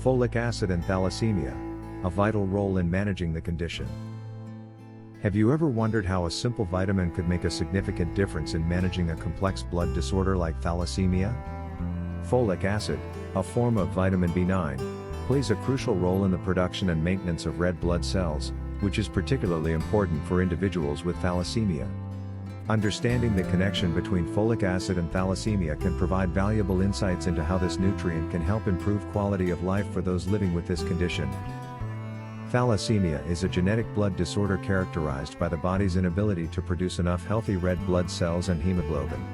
Folic acid and thalassemia, a vital role in managing the condition. Have you ever wondered how a simple vitamin could make a significant difference in managing a complex blood disorder like thalassemia? Folic acid, a form of vitamin B9, plays a crucial role in the production and maintenance of red blood cells, which is particularly important for individuals with thalassemia. Understanding the connection between folic acid and thalassemia can provide valuable insights into how this nutrient can help improve quality of life for those living with this condition. Thalassemia is a genetic blood disorder characterized by the body's inability to produce enough healthy red blood cells and hemoglobin.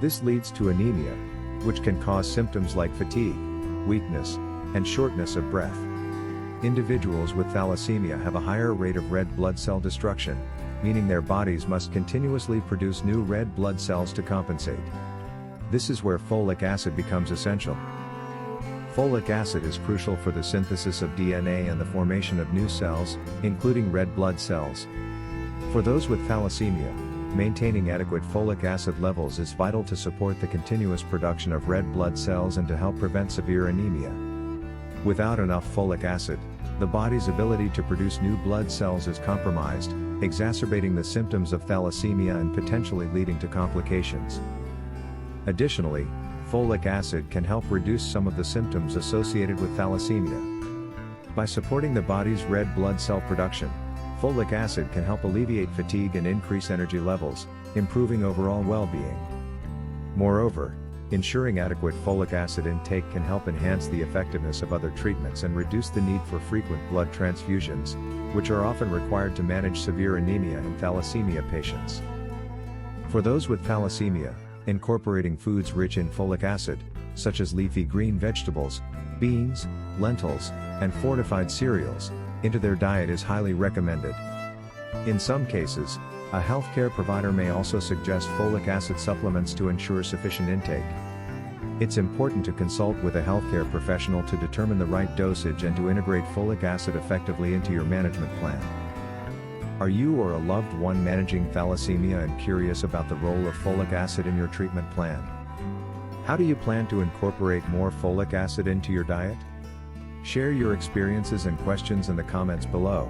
This leads to anemia, which can cause symptoms like fatigue, weakness, and shortness of breath. Individuals with thalassemia have a higher rate of red blood cell destruction, meaning their bodies must continuously produce new red blood cells to compensate. This is where folic acid becomes essential. Folic acid is crucial for the synthesis of DNA and the formation of new cells, including red blood cells. For those with thalassemia, maintaining adequate folic acid levels is vital to support the continuous production of red blood cells and to help prevent severe anemia. Without enough folic acid, the body's ability to produce new blood cells is compromised, exacerbating the symptoms of thalassemia and potentially leading to complications. Additionally, folic acid can help reduce some of the symptoms associated with thalassemia. By supporting the body's red blood cell production, folic acid can help alleviate fatigue and increase energy levels, improving overall well-being. Moreover, ensuring adequate folic acid intake can help enhance the effectiveness of other treatments and reduce the need for frequent blood transfusions, which are often required to manage severe anemia in thalassemia patients. For those with thalassemia, incorporating foods rich in folic acid, such as leafy green vegetables, beans, lentils, and fortified cereals, into their diet is highly recommended. In some cases, a healthcare provider may also suggest folic acid supplements to ensure sufficient intake. It's important to consult with a healthcare professional to determine the right dosage and to integrate folic acid effectively into your management plan. Are you or a loved one managing thalassemia and curious about the role of folic acid in your treatment plan? How do you plan to incorporate more folic acid into your diet? Share your experiences and questions in the comments below.